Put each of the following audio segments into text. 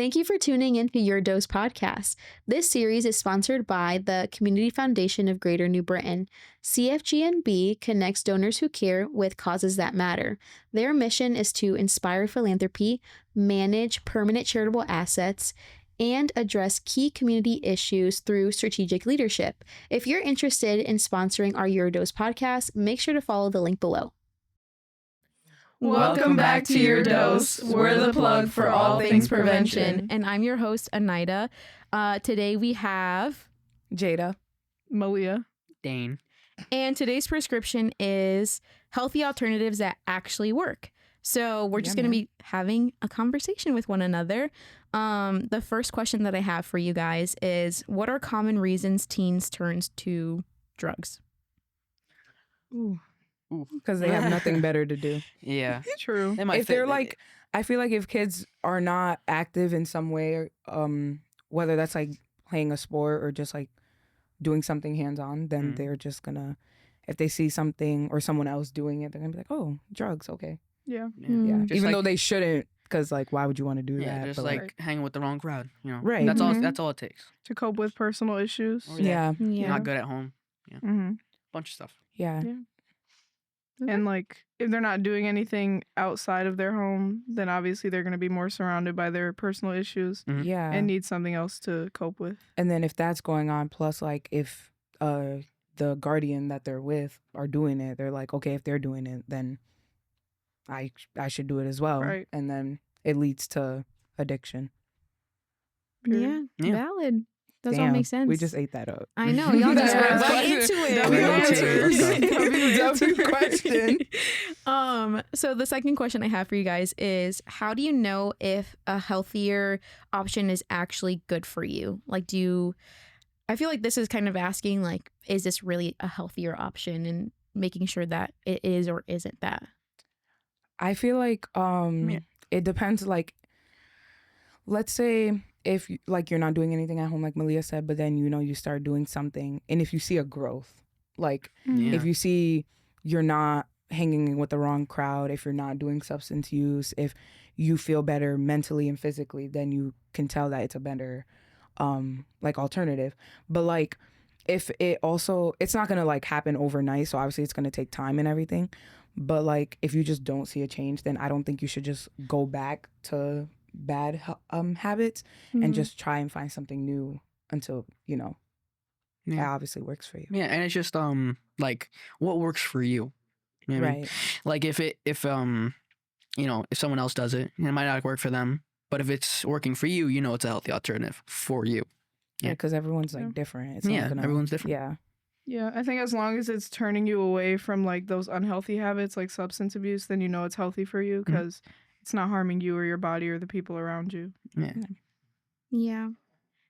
Thank you for tuning in to Your Dose podcast. This series is sponsored by the Community Foundation of Greater New Britain. CFGNB connects donors who care with causes that matter. Their mission is to inspire philanthropy, manage permanent charitable assets, and address key community issues through strategic leadership. If you're interested in sponsoring our Your Dose podcast, make sure to follow the link below. Welcome back to Your Dose. We're the plug for all things prevention. And I'm your host, Anida. Today we have Jada. Malia. Dane. And today's prescription is healthy alternatives that actually work. So we're just going to be having a conversation with one another. The first question that I have for you guys is, what are common reasons teens turn to drugs? Because they have nothing better to do. Yeah. True. If they're like, I feel like if kids are not active in some way, whether that's like playing a sport or just like doing something hands-on, then they're just gonna, if they see something or someone else doing it, they're gonna be like, oh, drugs, okay. Yeah. Yeah. Just Even like- though they shouldn't, because like, why would you want to do that? Just But, like hanging with the wrong crowd, you know. Right. That's all. Mhm. That's all it takes. To cope with personal issues. Or yeah. You're not good at home. Mm-hmm. Bunch of stuff. Yeah. And like, if they're not doing anything outside of their home, then obviously they're going to be more surrounded by their personal issues Mhm. Yeah. and need something else to cope with. And then if that's going on, plus like if the guardian that they're with are doing it, they're like, okay, if they're doing it, then I should do it as well. Right. And then it leads to addiction. Period. Yeah, Yeah. valid. Does all Damn, make sense. We just ate that up. I know. Y'all just went That's right into it. W question. So the second question I have for you guys is, how do you know if a healthier option is actually good for you? Like, I feel like this is kind of asking, like, is this really a healthier option, and making sure that it is or isn't that? I feel like it depends. Like, let's say if like you're not doing anything at home, like Malia said, but then you start doing something, and if you see a growth, like Yeah. if you see you're not hanging with the wrong crowd, if you're not doing substance use, if you feel better mentally and physically, then you can tell that it's a better like alternative. But like if it's not gonna like happen overnight, so obviously it's gonna take time and everything. But like if you just don't see a change, then I don't think you should just go back to bad habits and just try and find something new until it obviously works for you. Yeah, and it's just like what works for you. You know what I mean? Right. Like if someone else does it, it might not work for them. But if it's working for you, it's a healthy alternative for you. Yeah, because everyone's like Yeah. different. It's not gonna, everyone's different. Yeah. Yeah, I think as long as it's turning you away from like those unhealthy habits like substance abuse, then it's healthy for you because it's not harming you or your body or the people around you. Yeah. Yeah.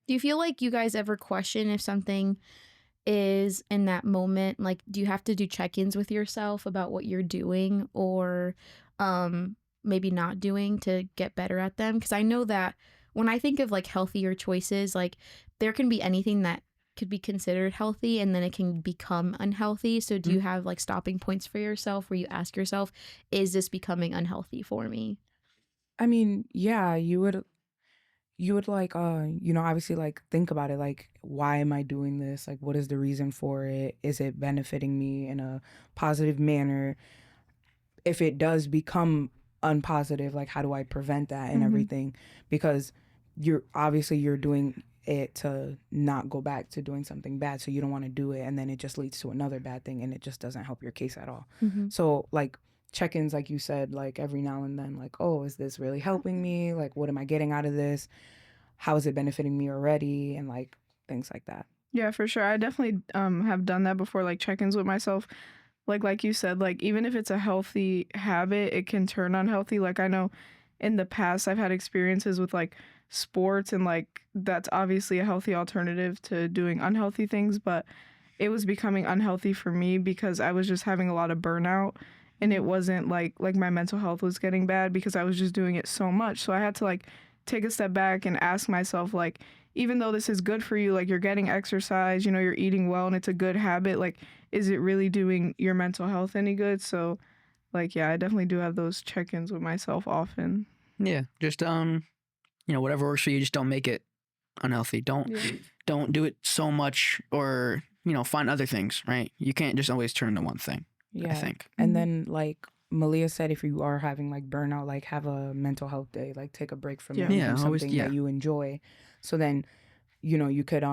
Do you feel like you guys ever question if something is in that moment? Like, do you have to do check-ins with yourself about what you're doing or maybe not doing to get better at them? Because I know that when I think of like healthier choices, like there can be anything that could be considered healthy and then it can become unhealthy. So do you have like stopping points for yourself where you ask yourself, is this becoming unhealthy for me? I mean, yeah, you would like obviously like think about it, like, why am I doing this? Like, what is the reason for it? Is it benefiting me in a positive manner? If it does become unpositive, like, how do I prevent that and everything? Because you're doing it to not go back to doing something bad, so you don't want to do it, and then it just leads to another bad thing, and it just doesn't help your case at all. So like check-ins, like you said, like every now and then, like, oh, is this really helping me? Like, what am I getting out of this? How is it benefiting me already? And like things like that. Yeah, for sure. I definitely have done that before, like check-ins with myself. Like you said, like even if it's a healthy habit, it can turn unhealthy. Like I know in the past I've had experiences with like sports, and like that's obviously a healthy alternative to doing unhealthy things, but it was becoming unhealthy for me because I was just having a lot of burnout, and it wasn't like my mental health was getting bad because I was just doing it so much. So I had to like take a step back and ask myself, like, even though this is good for you, like you're getting exercise, you're eating well and it's a good habit, like is it really doing your mental health any good? So like, yeah, I definitely do have those check-ins with myself often. Yeah, just whatever works for you, just don't make it unhealthy. Don't do it so much, or find other things, right? You can't just always turn to one thing. I think. And then like Malia said, if you are having like burnout, like have a mental health day, like take a break from it, Yeah, from always, something that you enjoy. So then, you could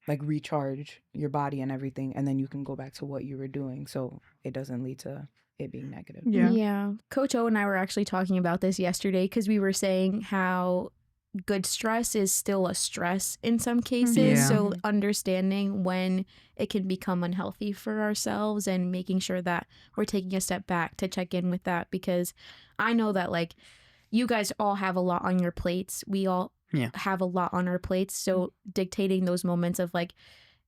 like recharge your body and everything, and then you can go back to what you were doing, so it doesn't lead to it being negative. Yeah. Coach O and I were actually talking about this yesterday because we were saying how good stress is still a stress in some cases. Yeah. So understanding when it can become unhealthy for ourselves and making sure that we're taking a step back to check in with that, because I know that like you guys all have a lot on your plates. We all have a lot on our plates. So dictating those moments of like,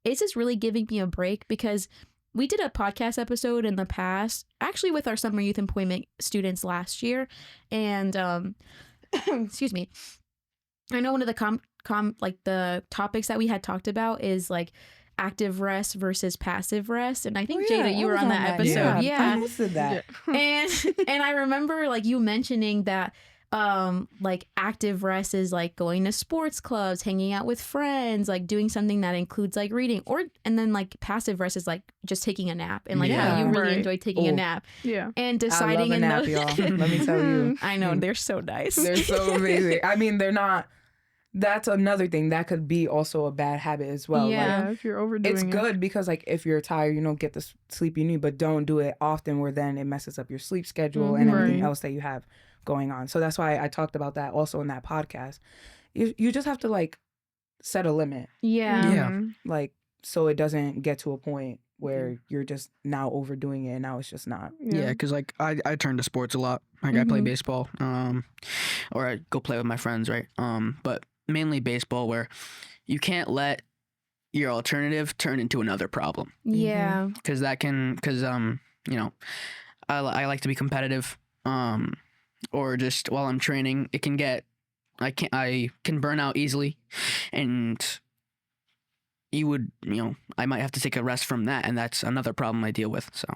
is this really giving me a break? Because we did a podcast episode in the past, actually with our summer youth employment students last year. And excuse me. I know one of the like the topics that we had talked about is like active rest versus passive rest, and I think Jada, you were on that episode. I hosted that. And I remember like you mentioning that like active rest is like going to sports clubs, hanging out with friends, like doing something that includes like reading, and then like passive rest is like just taking a nap, and like how you really enjoy taking a nap. And deciding I love a nap, y'all. Let me tell you. I know, they're so nice. They're so amazing. I mean, they're not. That's another thing that could be also a bad habit as well. Yeah, like, if you're overdoing it's it. good because like if you're tired, get the sleep you need, but don't do it often where then it messes up your sleep schedule and everything else that you have going on. So that's why I talked about that also in that podcast. You just have to like set a limit. Like so it doesn't get to a point where you're just now overdoing it and now it's just not. Yeah, because like I turn to sports a lot. Like I play baseball, or I go play with my friends, right? But mainly baseball, where you can't let your alternative turn into another problem. Yeah, because I like to be competitive, or just while I'm training, it can get I can burn out easily, and I might have to take a rest from that, and that's another problem I deal with. So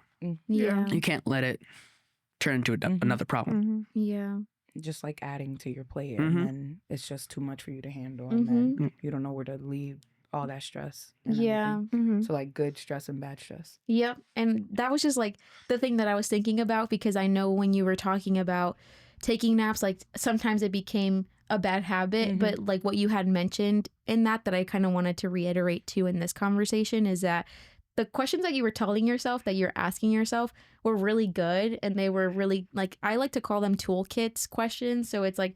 you can't let it turn into another problem. Yeah. Just like adding to your plate, and then it's just too much for you to handle, and then you don't know where to leave all that stress. So like good stress and bad stress. Yep. And that was just like the thing that I was thinking about, because I know when you were talking about taking naps, like sometimes it became a bad habit, but like what you had mentioned in that I kind of wanted to reiterate too in this conversation is that the questions that you were telling yourself, that you're asking yourself, were really good. And they were really, like, I like to call them toolkits questions. So it's like,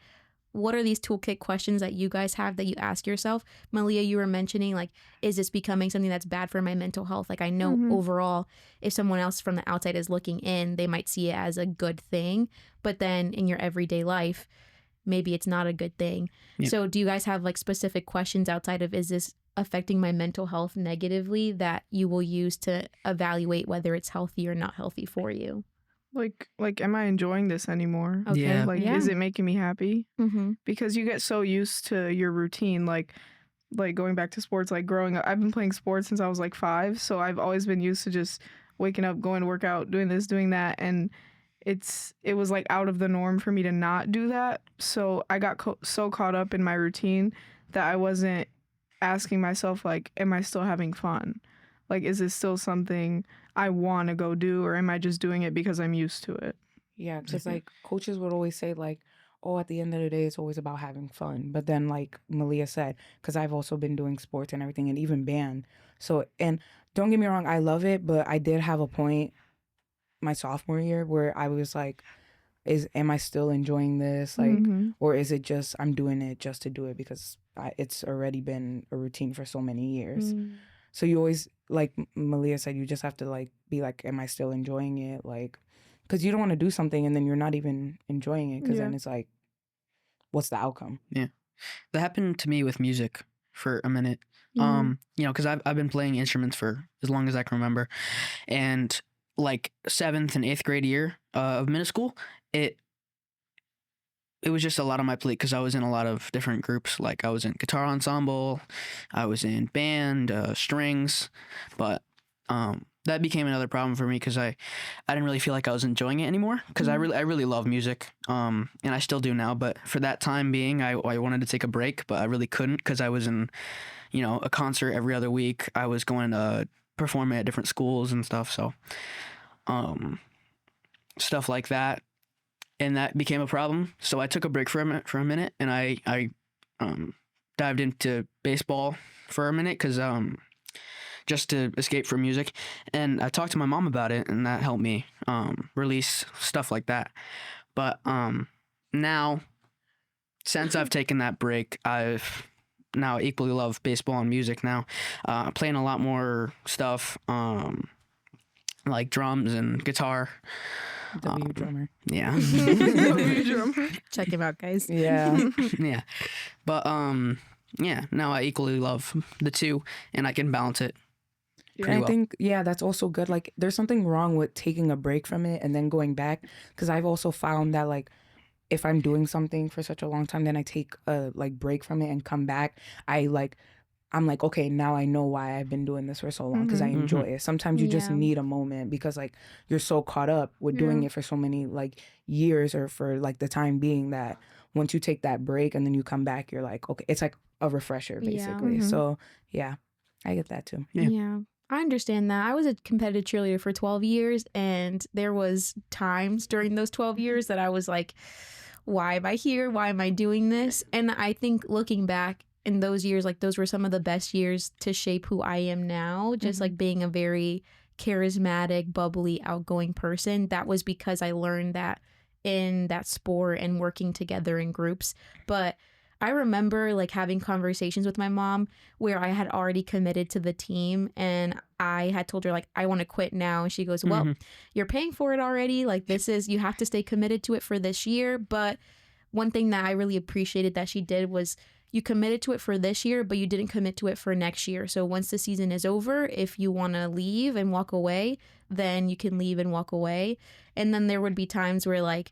what are these toolkit questions that you guys have that you ask yourself? Malia, you were mentioning, like, is this becoming something that's bad for my mental health? Like, I know overall, if someone else from the outside is looking in, they might see it as a good thing. But then in your everyday life, maybe it's not a good thing. Yeah. So do you guys have like specific questions outside of, is this affecting my mental health negatively, that you will use to evaluate whether it's healthy or not healthy for you? Like am I enjoying this anymore? Okay. Yeah. Like is it making me happy? Because you get so used to your routine, like going back to sports, like growing up, I've been playing sports since I was like 5, so I've always been used to just waking up, going to work out, doing this, doing that, and it was like out of the norm for me to not do that. So I got so caught up in my routine that I wasn't asking myself, like, am I still having fun? Like, is this still something I want to go do, or am I just doing it because I'm used to it? Yeah, because like coaches would always say like, oh, at the end of the day, it's always about having fun. But then like Malia said, because I've also been doing sports and everything, and even band. So, and don't get me wrong, I love it, but I did have a point my sophomore year where I was like, am I still enjoying this? Like, or is it just I'm doing it just to do it because it's already been a routine for so many years. So you always, like Malia said, you just have to like be like, am I still enjoying it? Like, because you don't want to do something and then you're not even enjoying it, because then it's like, what's the outcome? Yeah, that happened to me with music for a minute. Because I've been playing instruments for as long as I can remember, and like 7th and 8th grade year of middle school, it was just a lot on my plate because I was in a lot of different groups. Like I was in guitar ensemble, I was in band, strings, but that that became another problem for me because I didn't really feel like I was enjoying it anymore because I really love music, and I still do now. But for that time being, I wanted to take a break, but I really couldn't because I was in, a concert every other week. I was going to perform at different schools and stuff. So, stuff like that, and that became a problem. So I took a break for a minute, and I dived into baseball for a minute because just to escape from music. And I talked to my mom about it, and that helped me release stuff like that. But now, since I've taken that break, I've now equally love baseball and music now. Playing a lot more stuff, like drums and guitar. W drummer. Yeah. Check him out, guys. Yeah. Yeah. But yeah, now I equally love the two, and I can balance it pretty And I well. think, that's also good. Like, there's something wrong with taking a break from it and then going back. Because I've also found that, like, if I'm doing something for such a long time, then I take a, break from it and come back. I'm like, okay, now I know why I've been doing this for so long because I enjoy it. Sometimes you just Yeah. need a moment because, like, you're so caught up with doing it for so many, years or for, the time being that once you take that break and then you come back, you're like, okay, it's like a refresher, basically. So, yeah, I get that too. Yeah. I understand that. I was a competitive cheerleader for 12 years, and there was times during those 12 years that I was like, why am I here? Why am I doing this? And I think looking back in those years, like, those were some of the best years to shape who I am now. Just like being a very charismatic, bubbly, outgoing person. That was because I learned that in that sport and working together in groups. But I remember like having conversations with my mom where I had already committed to the team, and I had told her like, I want to quit now. And she goes, well, you're paying for it already. Like, you have to stay committed to it for this year. But one thing that I really appreciated that she did was, you committed to it for this year, but you didn't commit to it for next year. So once the season is over, if you want to leave and walk away, then you can leave and walk away. And then there would be times where, like,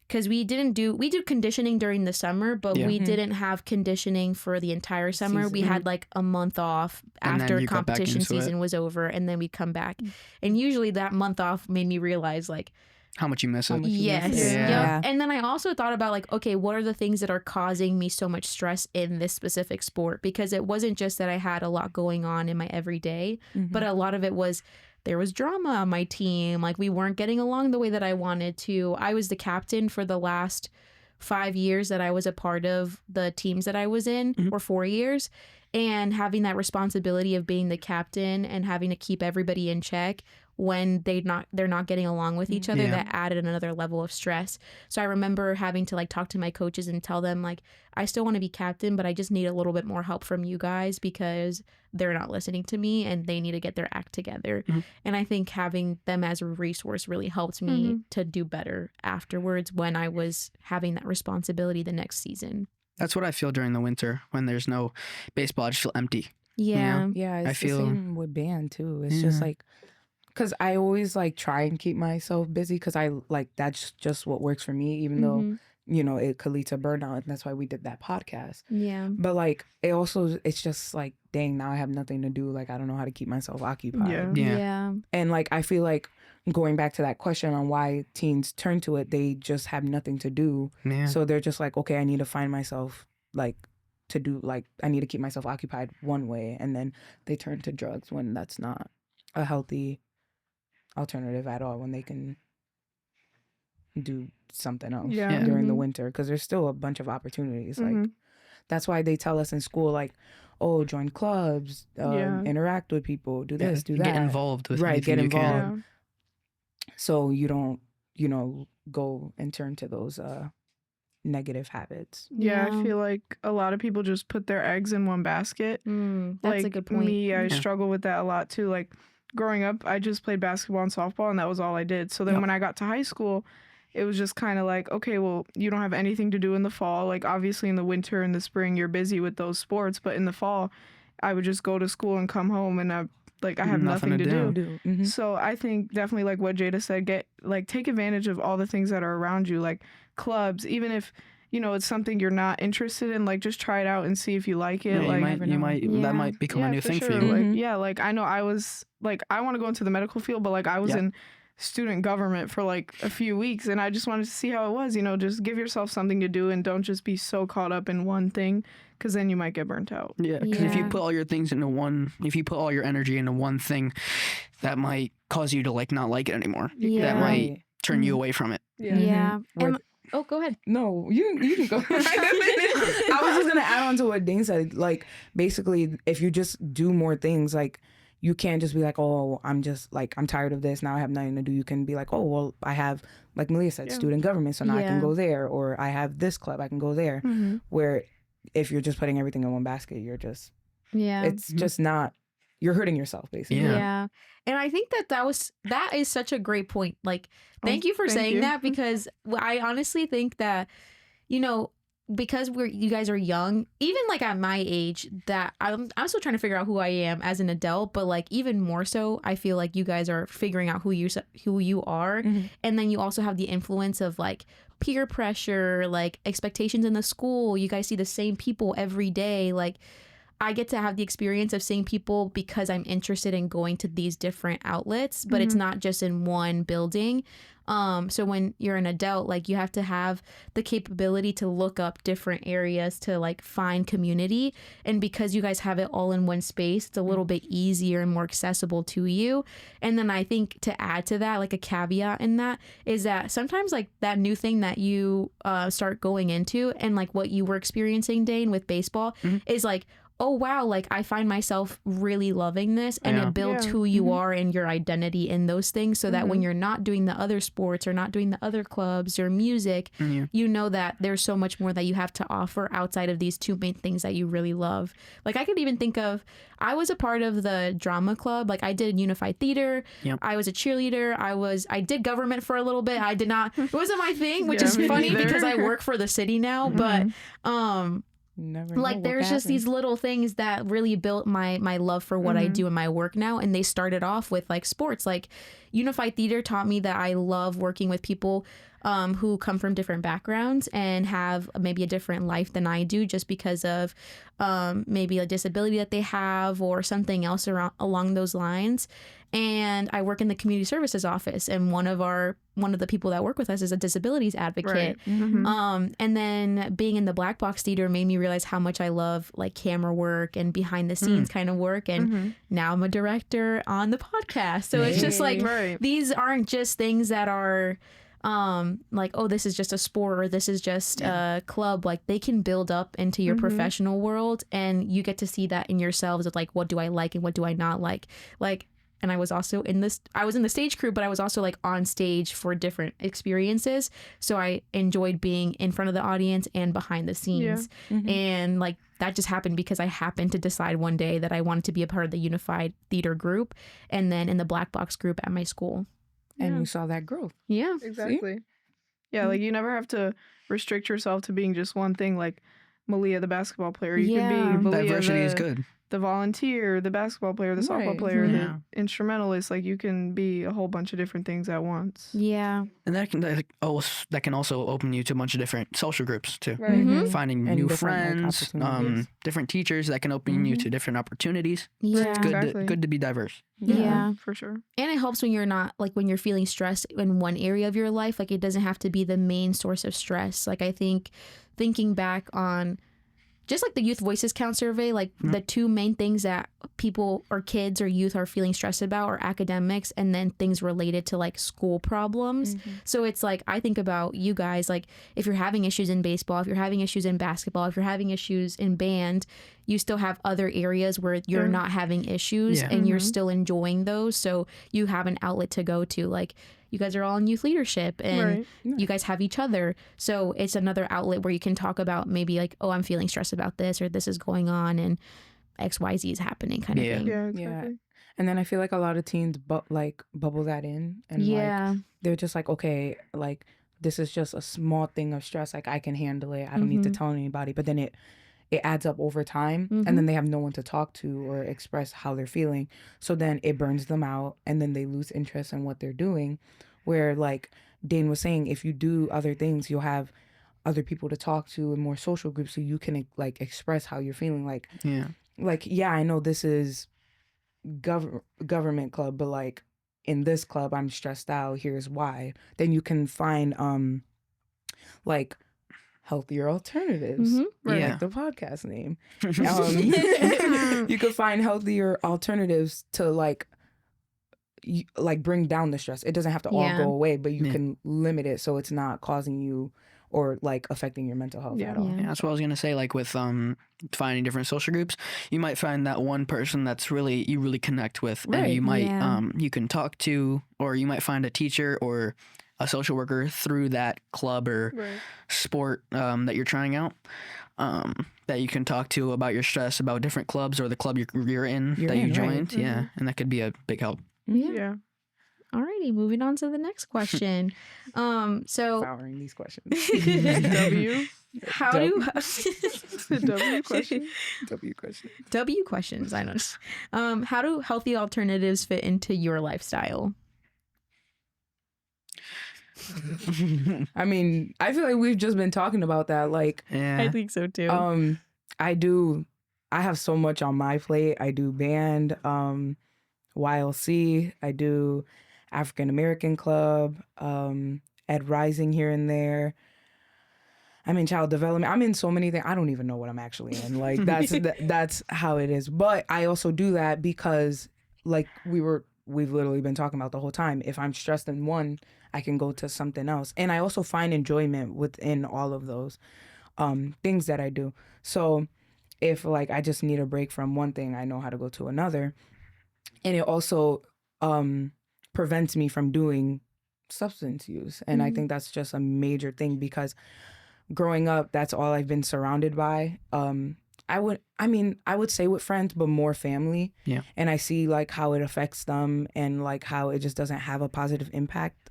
because we do conditioning during the summer, but we didn't have conditioning for the entire summer. We had like a month off And then after you got back competition into it. season was over, and then we'd come back. And usually that month off made me realize, like, How much you miss it. yes. Yeah. Yep. And then I also thought about, like, okay, what are the things that are causing me so much stress in this specific sport? Because it wasn't just that I had a lot going on in my everyday, but a lot of it was, there was drama on my team. Like, we weren't getting along the way that I wanted to. I was the captain for the last 5 years that I was a part of the teams that I was in, or 4 years. And having that responsibility of being the captain and having to keep everybody in check when they're not getting along with each other, that added another level of stress. So I remember having to like talk to my coaches and tell them, like, I still want to be captain, but I just need a little bit more help from you guys because they're not listening to me and they need to get their act together. And I think having them as a resource really helped me to do better afterwards when I was having that responsibility the next season. That's what I feel during the winter when there's no baseball. I just feel empty. Yeah. Yeah, it's I feel- the same with band too. It's just like, because I always like try and keep myself busy because I like, that's just what works for me, even though, it could lead to burnout. And that's why we did that podcast. Yeah. But like, it's just like, dang, now I have nothing to do. Like, I don't know how to keep myself occupied. Yeah. Yeah. And like, I feel like going back to that question on why teens turn to it, they just have nothing to do. Yeah. So they're just like, okay, I need to find myself like to do, like, I need to keep myself occupied one way. And then they turn to drugs when that's not a healthy alternative at all, when they can do something else Yeah. during the winter, because there's still a bunch of opportunities. Like, that's why they tell us in school, like, oh, join clubs, interact with people, do this, do that. Get involved with Get anything you can. involved. So you don't, go and turn to those negative habits. Yeah, I feel like a lot of people just put their eggs in one basket. That's Like a good point. me, I Yeah. struggle with that a lot too. Like growing up, I just played basketball and softball, and that was all I did. So then when I got to high school, it was just kind of like, okay, well, you don't have anything to do in the fall. Like obviously in the winter and the spring, you're busy with those sports, but in the fall, I would just go to school and come home, and I have nothing to do. Mhm. So I think definitely like what Jada said, take advantage of all the things that are around you, like clubs, even if you know, it's something you're not interested in, like just try it out and see if you like it. Yeah, like you might Yeah. that might become a new for thing sure. for you. Like, Mhm. yeah, like I know I was like, I want to go into the medical field, but like I was Yeah. in student government for like a few weeks and I just wanted to see how it was, you know, just give yourself something to do and don't just be so caught up in one thing because then you might get burnt out. Yeah, because if you Yeah. put all your things into one, if you put all your energy into one thing, that might cause you to like not like it anymore. Yeah. That might Right. turn you Mhm. away from it. Yeah. Yeah. Where- And, oh, go ahead. No, you can go. I was just gonna add on to what Dane said. Like, basically, if you just do more things, like you can't just be like, oh, I'm just like I'm tired of this now. I have nothing to do. You can be like, oh, well, I have, like Malia said, Yeah. student government, so now I Yeah. can go there, or I have this club, I can go there. Mhm. Where if you're just putting everything in one basket, you're just Yeah. it's just not. You're hurting yourself, basically. Yeah. And I think that is such a great point. Like, thank you for thank saying you. that, because I honestly think that, you know, because you guys are young, even like at my age, that I'm still trying to figure out who I am as an adult, but like even more so, I feel like you guys are figuring out who you are. Mhm. And then you also have the influence of like peer pressure, like expectations in the school. You guys see the same people every day. Like, I get to have the experience of seeing people because I'm interested in going to these different outlets, but it's Mhm. not just in one building. So when you're an adult, like you have to have the capability to look up different areas to like find community. And because you guys have it all in one space, it's a little bit easier and more accessible to you. And then I think to add to that, like a caveat in that is that sometimes like that new thing that you start going into and like what you were experiencing, Dane, with baseball is like, oh wow, like I find myself really loving this, and Yeah. it builds Yeah. who you Mhm. are and your identity in those things, so that when you're not doing the other sports or not doing the other clubs or music, Yeah. you know that there's so much more that you have to offer outside of these two main things that you really love. Like I could even think of, I was a part of the drama club. Like I did unified theater. Yep. I was a cheerleader. I did government for a little bit. I did not, it wasn't my thing, which Yeah, is me funny neither. because I work for the city now. But Never know like what there's just happens. these little things that really built my love for what I do in my work now, and they started off with like sports. Like unified theater taught me that I love working with people who come from different backgrounds and have maybe a different life than I do, just because of maybe a disability that they have or something else along those lines. And I work in the community services office, and one of the people that work with us is a disabilities advocate. Right. And then being in the black box theater made me realize how much I love like camera work and behind the scenes kind of work. And now I'm a director on the podcast. So it's just like, Right. these aren't just things that are like, oh, this is just a sport or this is just a club. Like they can build up into your professional world, and you get to see that in yourselves of like, what do I like and what do I not like? And I was also in the stage crew, but I was also like on stage for different experiences. So I enjoyed being in front of the audience and behind the scenes. And like that just happened because I happened to decide one day that I wanted to be a part of the unified theater group, and then in the black box group at my school. And Yeah. you saw that growth. Yeah. Exactly. Yeah, like you never have to restrict yourself to being just one thing, like Malia, the basketball player. You Yeah. could be Malia, Diversity is the, good. the volunteer, the basketball player, the softball Right. player, Yeah. the instrumentalist. Like you can be a whole bunch of different things at once. Yeah. And that can also open you to a bunch of different social groups too. Mhm. Finding And new different, like, friends, opportunities. different teachers that can open you to different opportunities. Yeah. It's good Exactly. good to be diverse. Yeah. For sure. And it helps when you're not like when you're feeling stressed in one area of your life. Like it doesn't have to be the main source of stress. Like I think thinking back on just like the Youth Voices Count survey, like the two main things that people or kids or youth are feeling stressed about are academics and then things related to like school problems. So it's like, I think about you guys, like if you're having issues in baseball, if you're having issues in basketball, if you're having issues in band, you still have other areas where you're not having issues Yeah. and you're still enjoying those. So you have an outlet to go to. Like you guys are all in youth leadership and Right. you guys have each other. So it's another outlet where you can talk about maybe like, oh, I'm feeling stressed about this or this is going on and XYZ is happening kind of Yeah. thing. Yeah, Yeah. exactly. And then I feel like a lot of teens bubble that in, and like Yeah. they're just like, okay, like this is just a small thing of stress, like I can handle it, I don't need to tell anybody. But then it adds up over time, and then they have no one to talk to or express how they're feeling, so then it burns them out, and then they lose interest in what they're doing. Where like Dane was saying, if you do other things, you'll have other people to talk to and more social groups so you can like express how you're feeling. Like yeah, I know this is government club, but like in this club I'm stressed out, here's why. Then you can find like healthier alternatives, Right. Yeah. like the podcast name. You could find healthier alternatives to like bring down the stress. It doesn't have to all Yeah. go away, but you Yeah. can limit it so it's not causing you or like affecting your mental health at all. Yeah. Yeah, that's what I was gonna say. Like with finding different social groups, you might find that one person that's you really connect with, Right. and you might Yeah. you can talk to, or you might find a teacher or a social worker through that club or sport that you're trying out. That you can talk to about your stress, about different clubs or the club you're in You're that you in, right. joined. Yeah, and that could be a big help. Yeah. Alrighty, moving on to the next question. So Powering these questions. W. how do The W question. W question. W questions? I know. How do healthy alternatives fit into your lifestyle? I mean, I feel like we've just been talking about that. Like, Yeah, think so too. I have so much on my plate. I do band, YLC, I do African American Club, Ed Rising here and there. I'm in child development. I'm in so many things. I don't even know what I'm actually in. Like that's how it is. But I also do that because like we've literally been talking about the whole time. If I'm stressed in one, I can go to something else. And I also find enjoyment within all of those things that I do. So if like I just need a break from one thing, I know how to go to another. And it also prevents me from doing substance use. And I think that's just a major thing because growing up, that's all I've been surrounded by. I would say with friends, but more family. Yeah. And I see like how it affects them and like how it just doesn't have a positive impact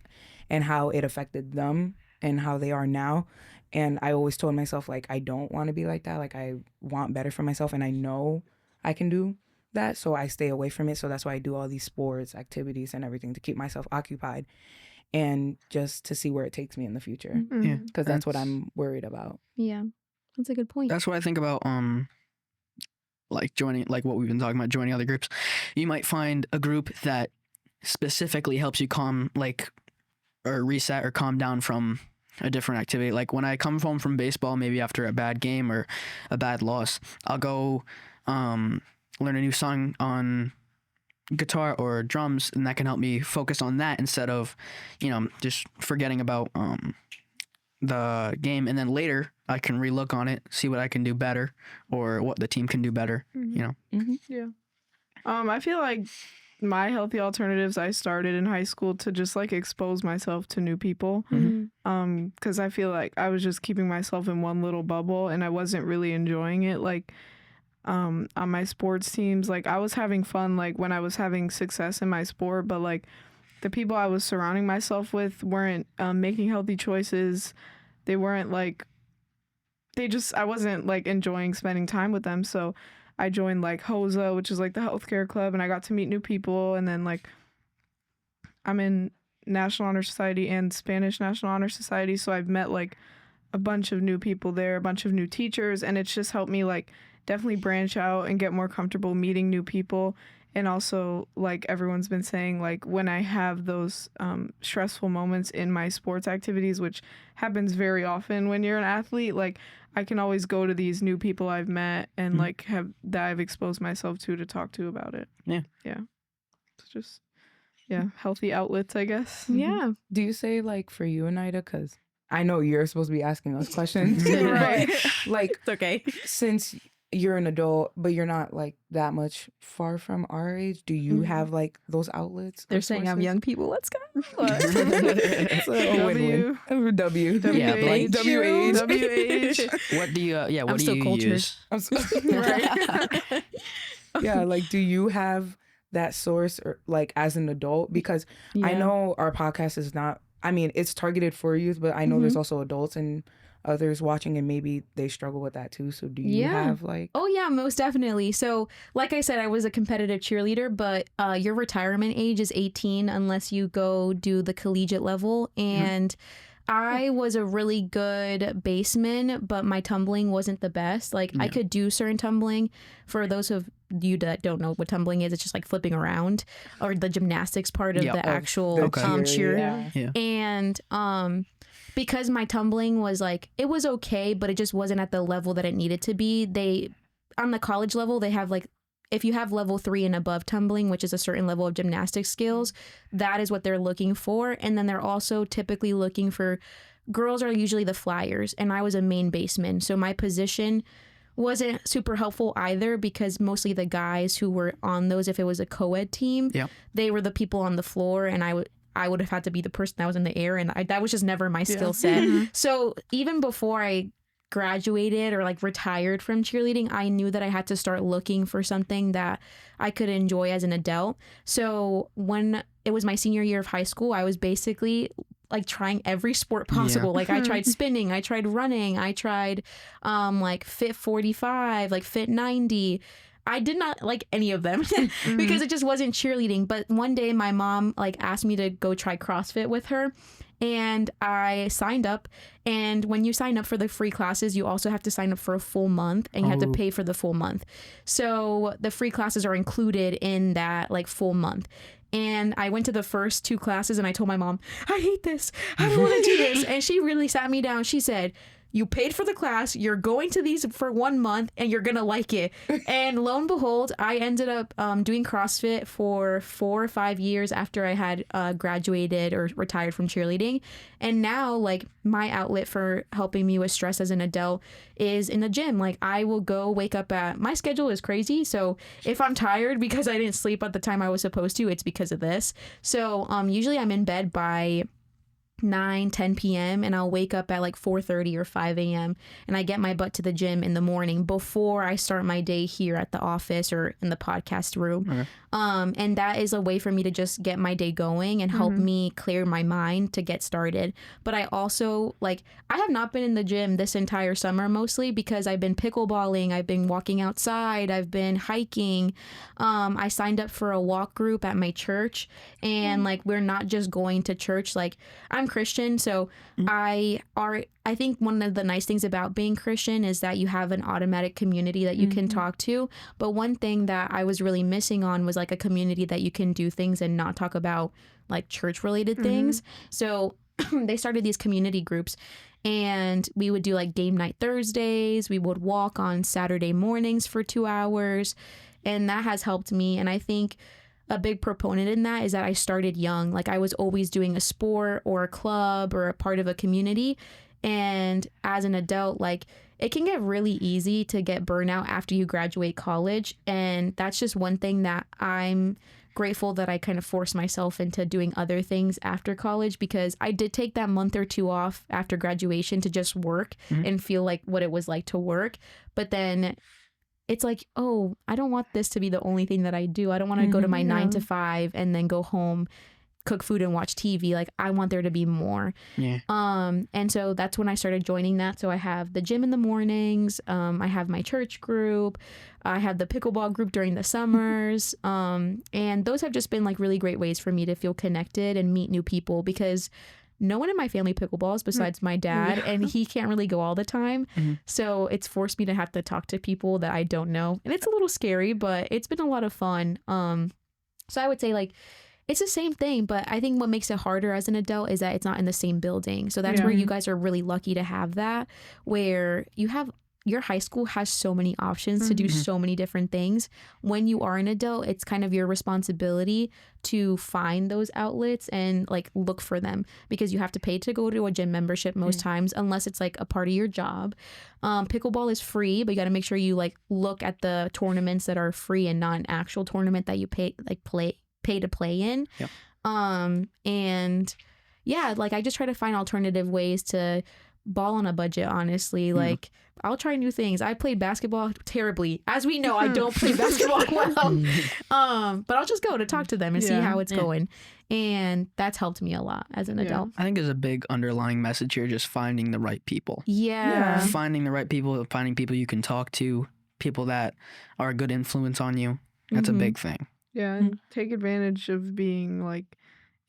and how it affected them and how they are now. And I always told myself like, I don't want to be like that. Like I want better for myself and I know I can do that. So I stay away from it. So that's why I do all these sports, activities and everything to keep myself occupied and just to see where it takes me in the future. yeah. Because that's what I'm worried about. Yeah, that's a good point. That's what I think about like joining, like what we've been talking about, joining other groups. You might find a group that specifically helps you calm or reset or calm down from a different activity. Like when I come home from baseball, maybe after a bad game or a bad loss, I'll go learn a new song on guitar or drums, and that can help me focus on that instead of just forgetting about the game. And then later I can relook on it, see what I can do better or what the team can do better. Yeah. I feel like my healthy alternatives, I started in high school to just like expose myself to new people. Because I feel like I was just keeping myself in one little bubble and I wasn't really enjoying it. Like on my sports teams, like I was having fun like when I was having success in my sport, but like the people I was surrounding myself with weren't making healthy choices. They weren't like, I wasn't like enjoying spending time with them. So I joined like HOSA, which is like the healthcare club, and I got to meet new people. And then like I'm in National Honor Society and Spanish National Honor Society. So I've met like a bunch of new people there, a bunch of new teachers, and it's just helped me like definitely branch out and get more comfortable meeting new people. And also, like everyone's been saying, like when I have those stressful moments in my sports activities, which happens very often when you're an athlete, like I can always go to these new people I've met and like have that I've exposed myself to talk to about it. Yeah. It's just healthy outlets, I guess. Yeah. Do you say like for you, Anida? Because I know you're supposed to be asking us questions. Right. But, like It's okay. since you're an adult, but you're not like that much far from our age, do you have like those outlets? They're or saying I'm sources? young people. Let's go. It's a win-win. W. Yeah, but like- WH. WH. What do you what I'm do so you cultured. use? I'm so- Yeah, like do you have that source or like as an adult? Because I know our podcast is not, I mean, it's targeted for youth, but I know there's also adults and others watching and maybe they struggle with that too. So do you have like... Oh yeah, most definitely. So like I said, I was a competitive cheerleader, but your retirement age is 18 unless you go do the collegiate level. And I was a really good baseman, but my tumbling wasn't the best. Like I Yeah. could do certain tumbling. For those of you that don't know what tumbling is, it's just like flipping around, or the gymnastics part of Yeah. the actual The Okay. cheer. yeah. Yeah. And because my tumbling was like, it was okay, but it just wasn't at the level that it needed to be. They, on the college level, they have like, if you have level 3 and above tumbling, which is a certain level of gymnastic skills, that is what they're looking for. And then they're also typically looking for, girls are usually the flyers, and I was a main baseman. So my position wasn't super helpful either, because mostly the guys who were on those, if it was a co-ed team, Yeah. they were the people on the floor, and I would have had to be the person that was in the air, and that was just never my skill set. So even before I graduated or like retired from cheerleading, I knew that I had to start looking for something that I could enjoy as an adult. So when it was my senior year of high school, I was basically like trying every sport possible. Like I tried spinning, I tried running, I tried like Fit 45, like Fit 90. I did not like any of them because it just wasn't cheerleading. But one day my mom like asked me to go try CrossFit with her, and I signed up. And when you sign up for the free classes, you also have to sign up for a full month, and you have to pay for the full month. So the free classes are included in that like full month. And I went to the first 2 classes, and I told my mom, I hate this. I don't want to do this. And she really sat me down. She said, you paid for the class, you're going to these for 1 month, and you're going to like it. And lo and behold, I ended up doing CrossFit for 4 or 5 years after I had graduated or retired from cheerleading. And now, like, my outlet for helping me with stress as an adult is in the gym. Like, I will go wake up my schedule is crazy. So if I'm tired because I didn't sleep at the time I was supposed to, it's because of this. So usually I'm in bed by 9-10 p.m. and I'll wake up at like 4:30 or 5 a.m. and I get my butt to the gym in the morning before I start my day here at the office or in the podcast room. Okay. And that is a way for me to just get my day going and help me clear my mind to get started. But I also, like, I have not been in the gym this entire summer, mostly because I've been pickleballing, I've been walking outside, I've been hiking. I signed up for a walk group at my church, and like, we're not just going to church. Like, I'm Christian, so I think one of the nice things about being Christian is that you have an automatic community that you can talk to. But one thing that I was really missing on was like a community that you can do things and not talk about like church related things. So they started these community groups, and we would do like game night Thursdays. We would walk on Saturday mornings for 2 hours, and that has helped me. And I think a big proponent in that is that I started young. Like, I was always doing a sport or a club or a part of a community. And as an adult, like, it can get really easy to get burnout after you graduate college. And that's just one thing that I'm grateful that I kind of forced myself into doing other things after college, because I did take that month or 2 off after graduation to just work and feel like what it was like to work. But then it's like, oh, I don't want this to be the only thing that I do. I don't want to go to my 9 to 5 and then go home, cook food and watch TV. Like, I want there to be more. Yeah. And so that's when I started joining that. So I have the gym in the mornings. I have my church group. I have the pickleball group during the summers. And those have just been like really great ways for me to feel connected and meet new people, because no one in my family pickleballs besides my dad, and he can't really go all the time. So it's forced me to have to talk to people that I don't know. And it's a little scary, but it's been a lot of fun. So I would say, like, it's the same thing, but I think what makes it harder as an adult is that it's not in the same building. So that's where you guys are really lucky to have that, where you have your high school has so many options to do so many different things. When you are an adult, it's kind of your responsibility to find those outlets and like look for them, because you have to pay to go to a gym membership most times, unless it's like a part of your job. Pickleball is free, but you got to make sure you like look at the tournaments that are free and not an actual tournament that you pay to play in. Yep. And yeah, like, I just try to find alternative ways to ball on a budget, honestly. Like, I'll try new things. I played basketball terribly. As we know, I don't play basketball well. But I'll just go to talk to them and see how it's going. And that's helped me a lot as an adult. I think there's a big underlying message here, just finding the right people. Finding the right people, finding people you can talk to, people that are a good influence on you. That's a big thing. Yeah, and take advantage of being like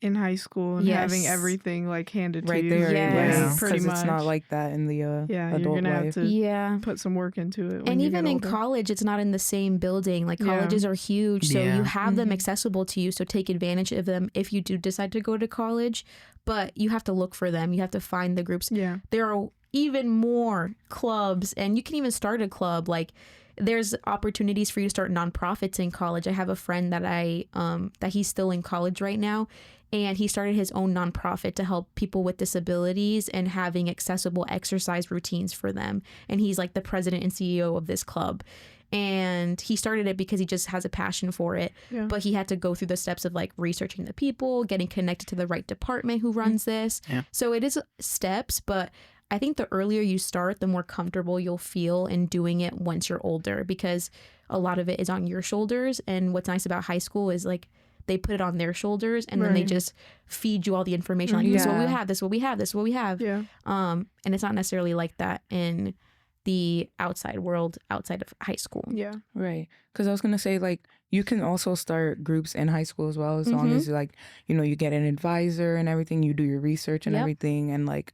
in high school and having everything like handed to right you. there. Yes. Like, Pretty because much. it's not like that in the Yeah, you're adult gonna have life. to put some work into it. When And you even get in older. college, it's not in the same building. Like colleges are huge, so Yeah. you have them accessible to you. So take advantage of them if you do decide to go to college. But you have to look for them. You have to find the groups. Yeah. There are even more clubs, and you can even start a club. Like there's opportunities for you to start nonprofits in college. I have a friend that that he's still in college right now, and he started his own nonprofit to help people with disabilities and having accessible exercise routines for them. And he's like the president and CEO of this club. And he started it because he just has a passion for it. Yeah. But he had to go through the steps of like researching the people, getting connected to the right department who runs this. Yeah. So it is steps, but I think the earlier you start, the more comfortable you'll feel in doing it once you're older, because a lot of it is on your shoulders. And what's nice about high school is like they put it on their shoulders and then they just feed you all the information. Like, this is what we have, this is what we have, this is what we have. Yeah. And it's not necessarily like that in the outside world outside of high school. Yeah. Right. Because I was going to say, like, you can also start groups in high school as well, as long as, like, you know, you get an advisor and everything, you do your research and everything. And, like,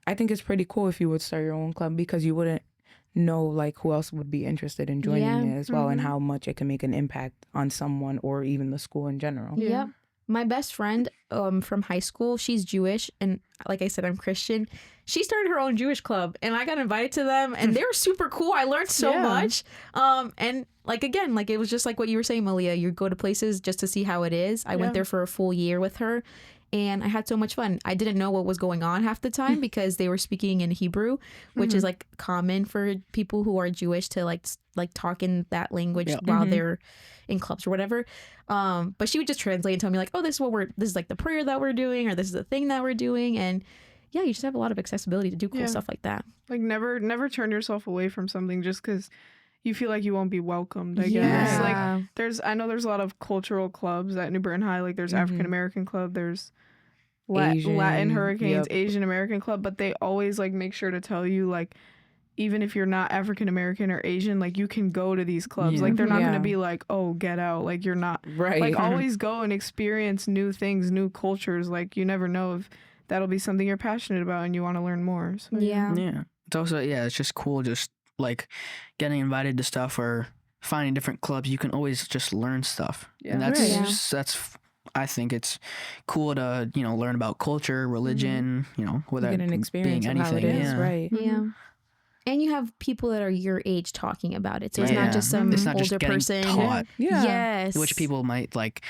I think it's pretty cool if you would start your own club, because you wouldn't know, like, who else would be interested in joining it as well, and how much it can make an impact on someone or even the school in general. Yep. My best friend from high school, she's Jewish, and like I said, I'm Christian. She started her own Jewish club, and I got invited to them, and they were super cool. I learned so much. And like, again, like it was just like what you were saying, Malia. You go to places just to see how it is. I went there for a full year with her, and I had so much fun. I didn't know what was going on half the time because they were speaking in Hebrew, which is like common for people who are Jewish to like talk in that language while they're in clubs or whatever. But she would just translate and tell me like, oh, this is like the prayer that we're doing, or this is the thing that we're doing. And yeah, you just have a lot of accessibility to do cool stuff like that. Like never turn yourself away from something just because you feel like you won't be welcomed, I guess. Like I know there's a lot of cultural clubs at New Britain High. Like there's African American Club, there's Latin Hurricanes, Asian American Club, but they always like make sure to tell you like, even if you're not African American or Asian, like you can go to these clubs. Like they're not going to be like, oh, get out. Like you're not. Right. Like always go and experience new things, new cultures. Like you never know if that'll be something you're passionate about and you want to learn more. So, Yeah. It's also, it's just cool just like getting invited to stuff or finding different clubs. You can always just learn stuff. Yeah. And that's, Right. I think it's cool to, you know, learn about culture, religion, you know, without get an experience being of how anything. it is, right? Yeah. And you have people that are your age talking about it. So it's Yeah. not just some It's not just older getting person. taught. Yeah. Yes. Which people might like,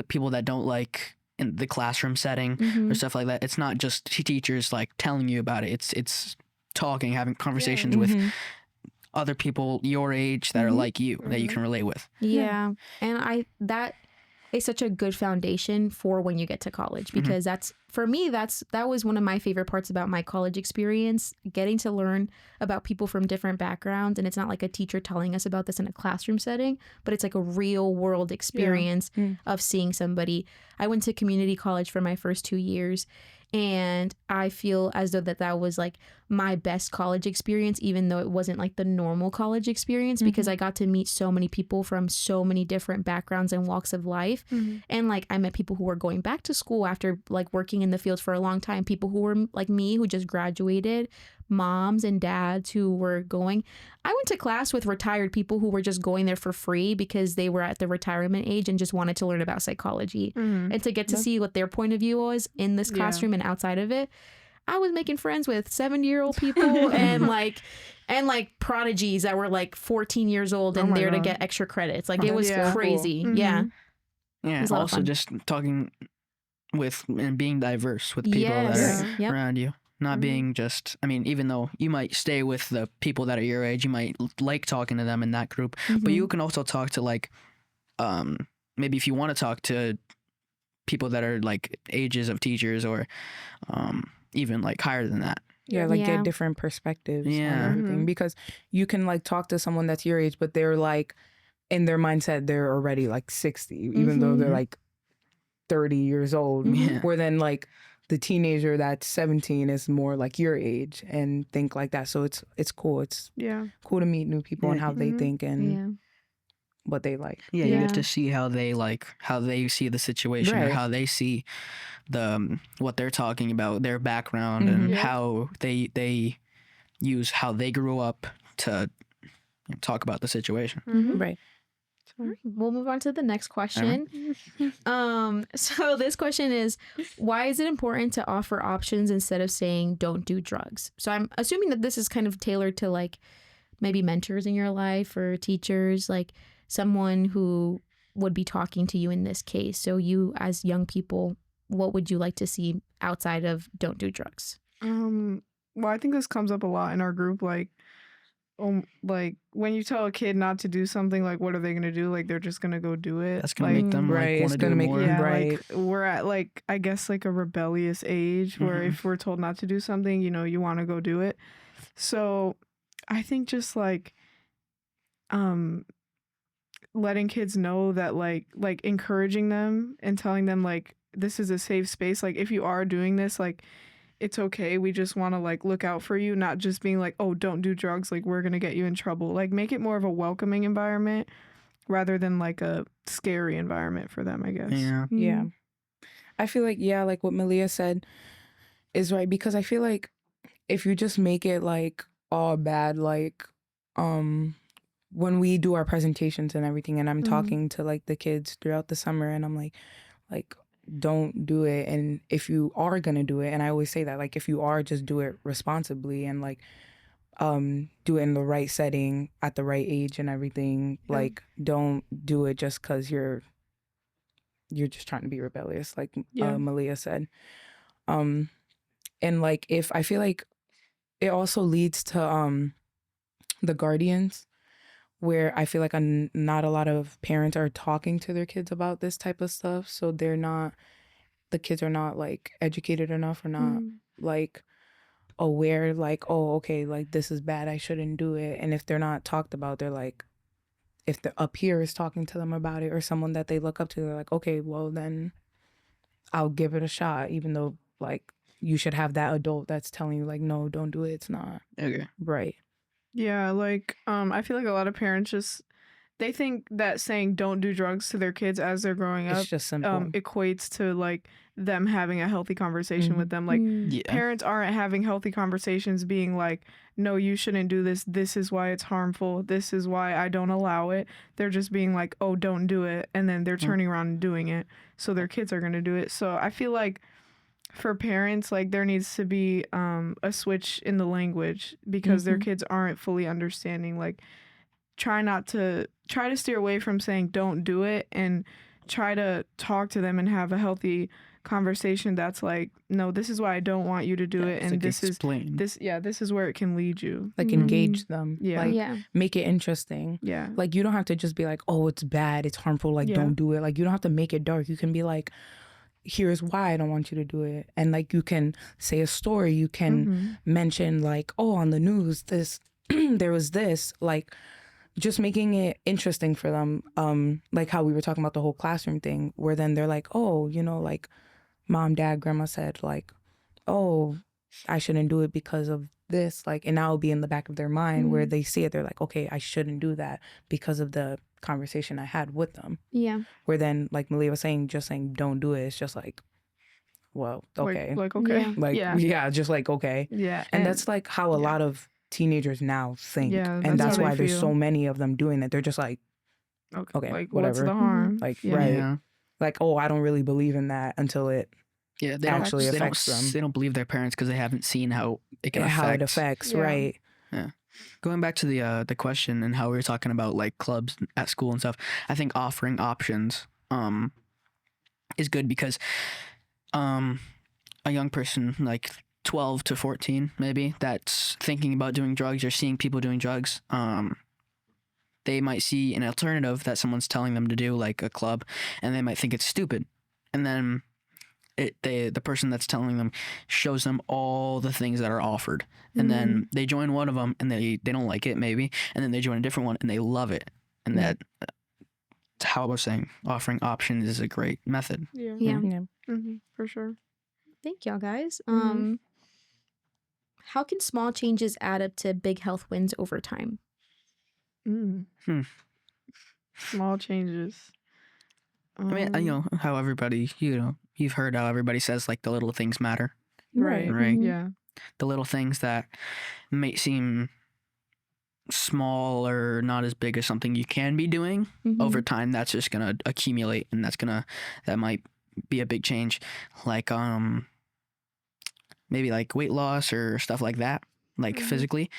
people that don't like in the classroom setting or stuff like that. It's not just teachers like telling you about it. It's talking, having conversations with other people your age that are like you, that you can relate with. Yeah. And that is such a good foundation for when you get to college, because that's, for me, that was one of my favorite parts about my college experience, getting to learn about people from different backgrounds. And it's not like a teacher telling us about this in a classroom setting, but it's like a real world experience of seeing somebody. I went to community college for my first 2 years, and I feel as though that was like my best college experience, even though it wasn't like the normal college experience, because I got to meet so many people from so many different backgrounds and walks of life. And like I met people who were going back to school after like working in the field for a long time, people who were like me who just graduated, moms and dads who were going. I went to class with retired people who were just going there for free because they were at the retirement age and just wanted to learn about psychology and to get to see what their point of view was in this classroom and outside of it. I was making friends with 70-year-old people and like prodigies that were like 14 years old and there to get extra credits. Like it was crazy. Cool. Yeah. Yeah. It was a lot of Also fun. just talking with and being diverse with people that are around you. Not being just, I mean, even though you might stay with the people that are your age, you might like talking to them in that group, but you can also talk to like, maybe if you want to talk to people that are like ages of teachers or even like higher than that. Yeah, like get different perspectives on everything, because you can like talk to someone that's your age, but they're like, in their mindset, they're already like 60, even though they're like 30 years old, where then like the teenager that's 17 is more like your age and think like that. So it's cool. It's cool to meet new people and how they think and what they like. Yeah, you get Yeah. to see how they see the situation or Right. how they see the what they're talking about, their background, Mhm. and Yeah. how they use how they grew up to talk about the situation. Right. All right, we'll move on to the next All right. question. So this question is, why is it important to offer options instead of saying don't do drugs? So I'm assuming that this is kind of tailored to like maybe mentors in your life or teachers, like someone who would be talking to you in this case. So you as young people, what would you like to see outside of don't do drugs? Well, I think this comes up a lot in our group. Like when you tell a kid not to do something, like what are they gonna do? Like they're just gonna go do it. That's gonna Like make them Right, like it's want to do gonna it make more. them- yeah, Right. like we're at like I guess like a rebellious age where Mhm. if we're told not to do something, you want to go do it. So I think just like um letting kids know that like encouraging them and telling them like this is a safe space. Like if you are doing this, like it's okay. We just want to like look out for you, not just being like, oh, don't do drugs. Like we're going to get you in trouble. Like make it more of a welcoming environment rather than like a scary environment for them, I guess. Yeah. Yeah. I feel like, yeah, like what Malia said is right, because I feel like if you just make it like all bad, like when we do our presentations and everything, and I'm talking to like the kids throughout the summer, and I'm like don't do it. And if you are gonna do it, and I always say that, like if you are, just do it responsibly and like do it in the right setting at the right age and everything. Yeah. Like don't do it just because you're just trying to be rebellious, like Yeah. Malia said. And like if I feel like it also leads to the guardians, where I feel like not a lot of parents are talking to their kids about this type of stuff, so the kids are not like educated enough or not like aware, like, oh, okay, like this is bad, I shouldn't do it. And if they're not talked about, they're like, if the up here is talking to them about it or someone that they look up to, they're like, okay, well then I'll give it a shot, even though like you should have that adult that's telling you like, no, don't do it, it's not Okay. right. Yeah, like I feel like a lot of parents just they think that saying don't do drugs to their kids as they're growing It's up just simple. equates to like them having a healthy conversation with them. Like Yeah. parents aren't having healthy conversations being like, no, you shouldn't do this. This is why it's harmful. This is why I don't allow it. They're just being like, oh, don't do it. And then they're turning around and doing it. So their kids are going to do it. So I feel like for parents, like there needs to be a switch in the language because their kids aren't fully understanding. Like try to steer away from saying don't do it and try to talk to them and have a healthy conversation that's like, no, this is why I don't want you to do it, and like this explain. this is where it can lead you. Like engage them. Yeah. Like Yeah. make it interesting. Yeah. Like you don't have to just be like, oh, it's bad, it's harmful, like Yeah. don't do it. Like you don't have to make it dark. You can be like, here's why I don't want you to do it. And like you can say a story. You can mention like, oh, on the news this there was this, like just making it interesting for them. Like how we were talking about the whole classroom thing, where then they're like, oh, like mom, dad, grandma said like, oh, I shouldn't do it because of this, like, and now it'll be in the back of their mind where they see it, they're like, okay, I shouldn't do that because of the conversation I had with them. Yeah. Where then, like Malia was saying, just saying don't do it, it's just like, well, okay. Like okay. Like, yeah. yeah, just like, okay. Yeah. And that's like how a yeah. lot of teenagers now think. Yeah, and that's that's how they why there's feel. so many of them doing it. They're just like, okay, like whatever. what's the harm? Like, yeah. right. Yeah. Like, oh, I don't really believe in that until it Yeah. They actually don't, affects them. They don't believe their parents because they haven't seen how it can how it affect. affects, Yeah. right? Going back to the question and how we were talking about like clubs at school and stuff, I think offering options is good because a young person like 12 to 14 maybe that's thinking about doing drugs or seeing people doing drugs, they might see an alternative that someone's telling them to do, like a club, and they might think it's stupid, and then the person that's telling them shows them all the things that are offered, and then they join one of them and they don't like it maybe, and then they join a different one and they love it, and that's how I was saying offering options is a great method. Yeah. Yeah. Yeah. For sure. Thank y'all guys. Mhm. How can small changes add up to big health wins over time? Small changes. I mean, how everybody, you've heard how everybody says like the little things matter, Right. right? Yeah. The little things that may seem small or not as big as something you can be doing over time, that's just gonna accumulate, and that might be a big change, like maybe like weight loss or stuff like that, like physically.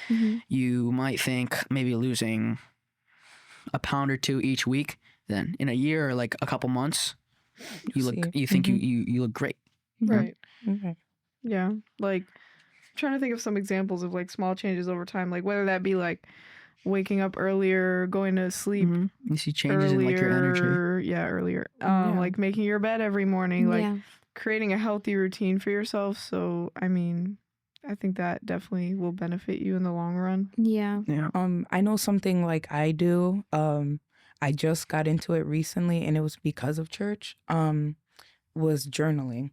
You might think maybe losing a pound or two each week, then in a year or like a couple months you look great. Right. Okay. Yeah. Like, I'm trying to think of some examples of like small changes over time, like whether that be like waking up earlier, going to sleep You see changes in like your energy. earlier. Like making your bed every morning, like creating a healthy routine for yourself. So I mean, I think that definitely will benefit you in the long run. Yeah. I know something like I do. I just got into it recently, and it was because of church. Was journaling.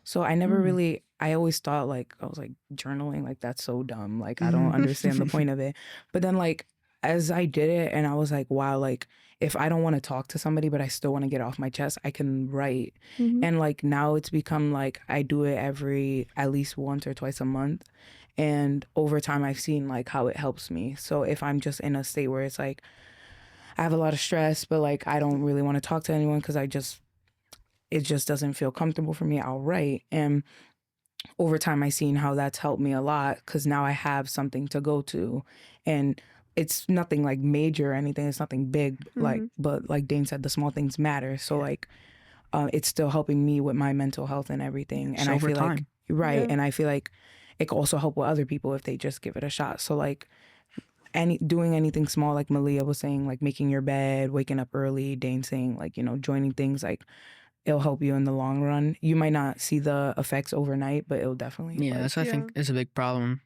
So I never really. I always thought like I was like journaling, like that's so dumb. Like I don't understand the point of it. But then like as I did it, and I was like, wow, like if I don't want to talk to somebody, but I still want to get off my chest, I can write. And like now it's become like I do it at least once or twice a month. And over time, I've seen like how it helps me. So if I'm just in a state where it's like I have a lot of stress, but like I don't really want to talk to anyone because it just doesn't feel comfortable for me, I'll write. And over time, I've seen how that's helped me a lot because now I have something to go to. And it's nothing like major or anything. It's nothing big, but like Dane said, the small things matter. So like it's still helping me with my mental health and everything. And I feel like, and I feel like it can also help with other people if they just give it a shot. So like doing anything small, like Malia was saying, like making your bed, waking up early, Dane saying like, joining things, like it'll help you in the long run. You might not see the effects overnight, but it'll definitely. Yeah, that's I think is a big problem.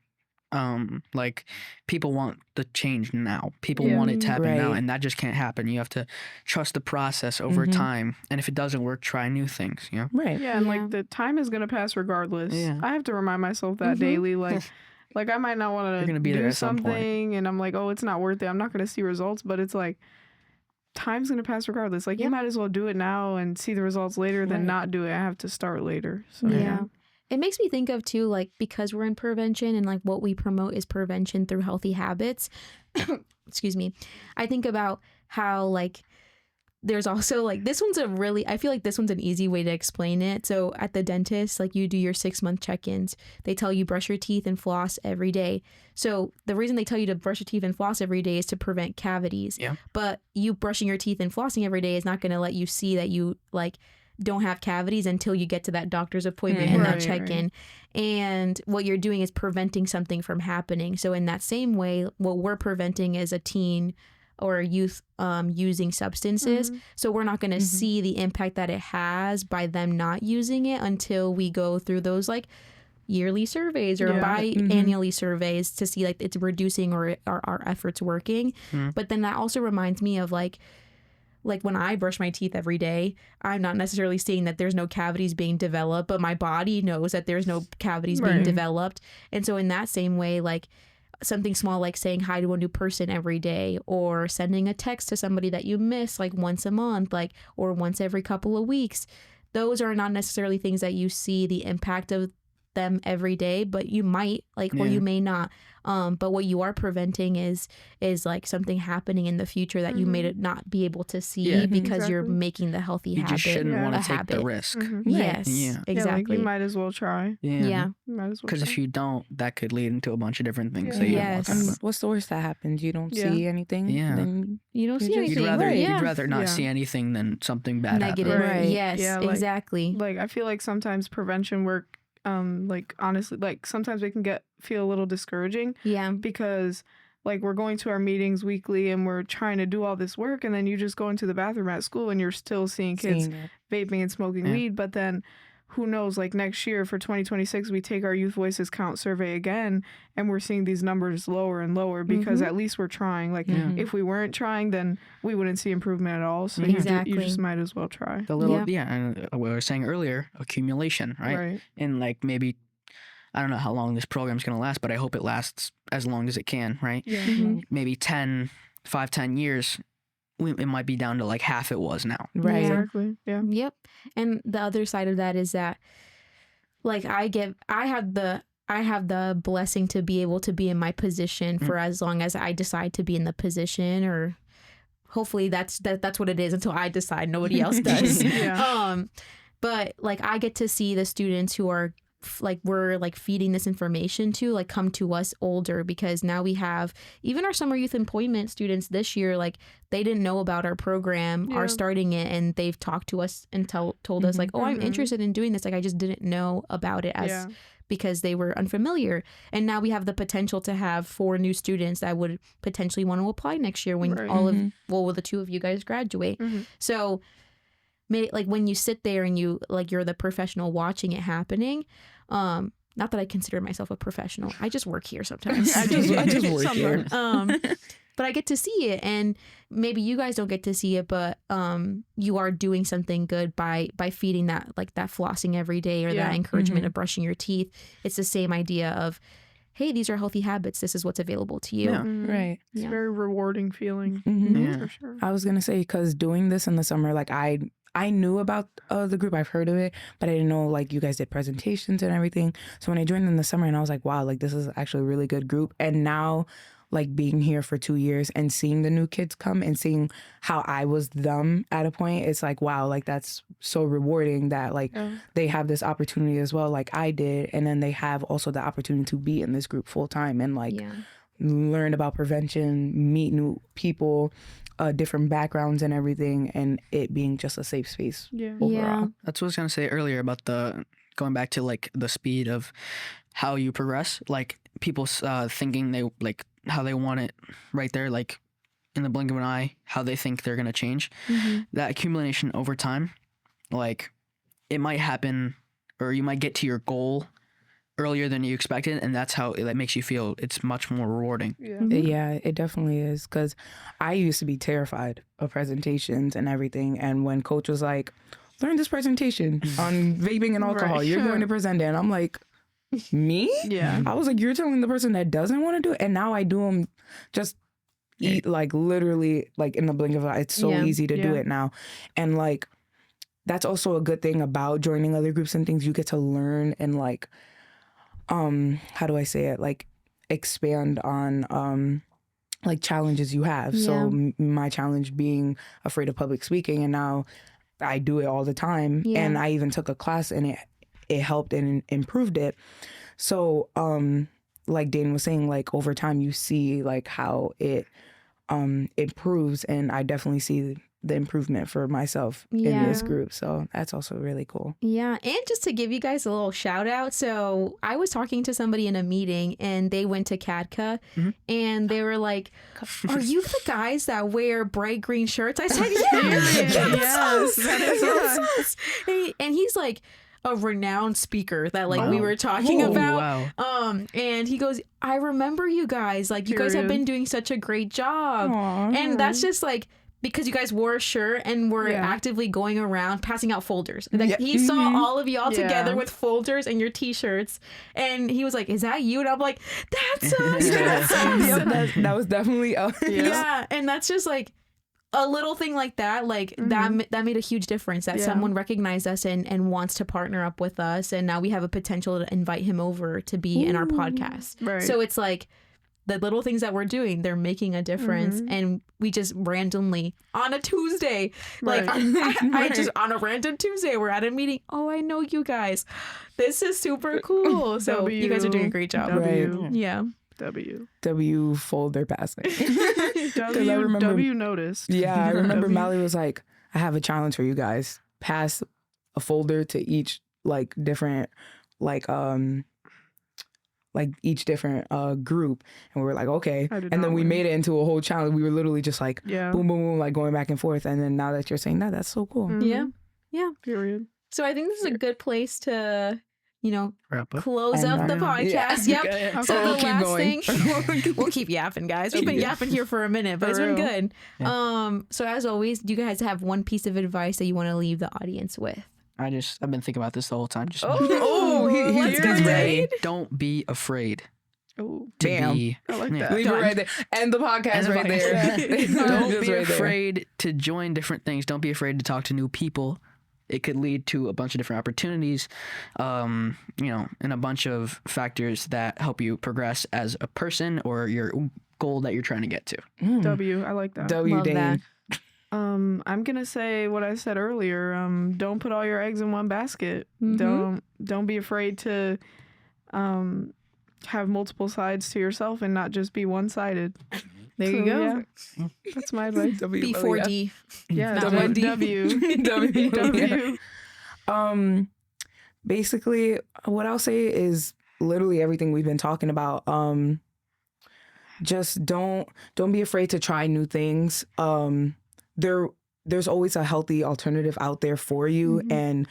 Like people want the change now. People want it to happen now, and that just can't happen. You have to trust the process over time, and if it doesn't work, try new things. Right. Yeah, and like the time is gonna pass regardless. I have to remind myself that daily. Like I might not want to do something, and I'm like, oh, it's not worth it. I'm not gonna see results, but it's like time's gonna pass regardless. Like you might as well do it now and see the results later than not do it. I have to start later. So It makes me think of too, like, because we're in prevention and like what we promote is prevention through healthy habits. Excuse me. I think about how like there's also like I feel like this one's an easy way to explain it. So at the dentist, like you do your 6-month check-ins. They tell you brush your teeth and floss every day. So the reason they tell you to brush your teeth and floss every day is to prevent cavities. Yeah. But you brushing your teeth and flossing every day is not going to let you see that you like don't have cavities until you get to that doctor's appointment and that check-in. And what you're doing is preventing something from happening. So in that same way, what we're preventing is a teen or youth using substances. So we're not going to see the impact that it has by them not using it until we go through those like yearly surveys or biannually surveys to see like it's reducing or our efforts working. But then that also reminds me of like when I brush my teeth every day, I'm not necessarily seeing that there's no cavities being developed, but my body knows that there's no cavities being developed. And so in that same way, like something small like saying hi to a new person every day or sending a text to somebody that you miss like once a month, like or once every couple of weeks. Those are not necessarily things that you see the impact of them every day, but you might like or you may not. But what you are preventing is like something happening in the future that you may not be able to see because you're making the healthy habit. You just shouldn't want to take habit. the risk. Yes, exactly. Yeah, like you might as well try. Yeah. Because if you don't, that could lead into a bunch of different things. What's the worst that happens? You don't see anything. Then you don't see anything. You'd rather not see anything than something bad negative. happen. Yes, exactly. Like I feel like sometimes prevention work like honestly like sometimes it can feel a little discouraging because like we're going to our meetings weekly and we're trying to do all this work, and then you just go into the bathroom at school and you're still seeing kids vaping and smoking weed. But then who knows, like next year for 2026 we take our Youth Voices Count survey again and we're seeing these numbers lower and lower because at least we're trying. Like if we weren't trying, then we wouldn't see improvement at all. So you just might as well try. The little and what we were saying earlier, accumulation, right? And like maybe I don't know how long this program's gonna last, but I hope it lasts as long as it can, right? Maybe 10 years it might be down to like half it was now. Right. Yeah. Exactly. Yeah. Yep. And the other side of that is that like I have the blessing to be able to be in my position for as long as I decide to be in the position, or hopefully that's what it is until I decide. Nobody else does. Yeah. But like I get to see the students who are like we're like feeding this information to like come to us older, because now we have even our summer youth employment students this year, like they didn't know about our program, are starting it, and they've talked to us and told us like, oh, I'm interested in doing this, like I just didn't know about it as because they were unfamiliar. And now we have the potential to have 4 new students that would potentially want to apply next year when the 2 of you guys graduate. So like when you sit there and you like you're the professional watching it happening, not that I consider myself a professional, I just work here sometimes. I just work here. But I get to see it, and maybe you guys don't get to see it, but you are doing something good by feeding that like that flossing every day, or that encouragement of brushing your teeth. It's the same idea of, hey, these are healthy habits. This is what's available to you. Yeah. Right. It's a very rewarding feeling. Yeah. For sure. I was gonna say, because doing this in the summer, like I knew about the group, I've heard of it, but I didn't know like you guys did presentations and everything. So when I joined in the summer, and I was like, wow, like this is actually a really good group. And now like being here for 2 years and seeing the new kids come and seeing how I was them at a point, it's like, wow, like that's so rewarding that like they have this opportunity as well, like I did. And then they have also the opportunity to be in this group full time and like learn about prevention, meet new people, different backgrounds and everything, and it being just a safe space overall. That's what I was gonna say earlier about going back to like the speed of how you progress. Like people thinking they like how they want it right there, like in the blink of an eye, how they think they're gonna change. That accumulation over time, like it might happen, or you might get to your goal earlier than you expected, and that's how that makes you feel. It's much more rewarding. Yeah, it definitely is, because I used to be terrified of presentations and everything, and when coach was like, learn this presentation on vaping and alcohol, you're going to present it, and I'm like, me? I was like, you're telling the person that doesn't want to do it? And now I do them just eat like literally like in the blink of an eye. It's so easy to do it now. And like that's also a good thing about joining other groups and things. You get to learn and like how do I say it, like expand on like challenges you have. So my challenge being afraid of public speaking, and now I do it all the time. And I even took a class and it helped and improved it. So like Dane was saying, like over time you see like how it improves, and I definitely see the improvement for myself in this group. So that's also really cool. Yeah. And just to give you guys a little shout out. So I was talking to somebody in a meeting, and they went to CADCA and they were like, are you the guys that wear bright green shirts? I said, yes, that is us. And he's like a renowned speaker that like we were talking about. And he goes, I remember you guys, like you guys have been doing such a great job. And that's just like, because you guys wore a shirt and were actively going around passing out folders. Like he saw all of y'all together with folders and your t-shirts, and he was like, is that you? And I'm like, that's us. That's us. That was definitely and that's just like a little thing like that, like that made a huge difference, that someone recognized us and wants to partner up with us, and now we have a potential to invite him over to be in our podcast. So it's like the little things that we're doing, they're making a difference. And we just randomly on a Tuesday, like I just on a random Tuesday, we're at a meeting. Oh, I know you guys. This is super cool. So you guys are doing a great job. W folder passing. W noticed. Yeah, I remember Mally was like, I have a challenge for you guys. Pass a folder to each like different like each different group, and we were like, okay, and then we made it into a whole challenge. We were literally just like boom boom boom, like going back and forth. And then now that you're saying that, that's so cool. Yeah Period. So I think this is a good place to wrap up, close up the podcast. So the we'll last thing, we'll keep yapping, guys. We've been yapping here for a minute, but it's been good. So as always, do you guys have one piece of advice that you want to leave the audience with? I've been thinking about this the whole time. Just he's ready. Don't be afraid. Oh, to Bam. be. I like Yeah. that. Leave it Done. right there. End the podcast And right there. Don't Just be right there. afraid to join different things. Don't be afraid to talk to new people. It could lead to a bunch of different opportunities, and a bunch of factors that help you progress as a person or your goal that you're trying to get to. W. I like that. W Love Dane. that. I'm gonna say what I said earlier. Don't put all your eggs in one basket. Mhm. Don't be afraid to have multiple sides to yourself and not just be one sided. There you go. Yeah, that's my advice. W B4D. Yeah, Not W. one D. W. W. Basically, what I'll say is literally everything we've been talking about. Just don't be afraid to try new things. There's always a healthy alternative out there for you, and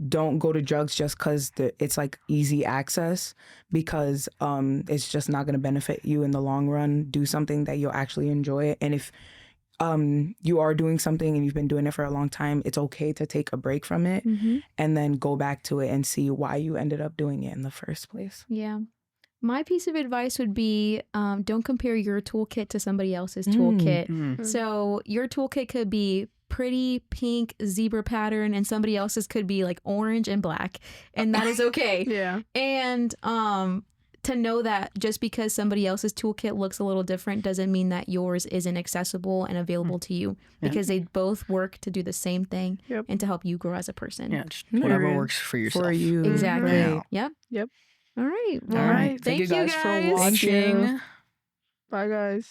don't go to drugs just because it's like easy access, because it's just not going to benefit you in the long run. Do something that you'll actually enjoy, and if you are doing something and you've been doing it for a long time, it's okay to take a break from it and then go back to it and see why you ended up doing it in the first place. Yeah. My piece of advice would be don't compare your toolkit to somebody else's toolkit. So your toolkit could be pretty pink zebra pattern and somebody else's could be like orange and black, and that is okay. Yeah. And to know that just because somebody else's toolkit looks a little different doesn't mean that yours isn't accessible and available to you, because they both work to do the same thing and to help you grow as a person. Yeah, just whatever Period. works for yourself. For you. Exactly. Right. Yep. All right. Well, All right. thank you guys for Thank watching. you. Bye, guys.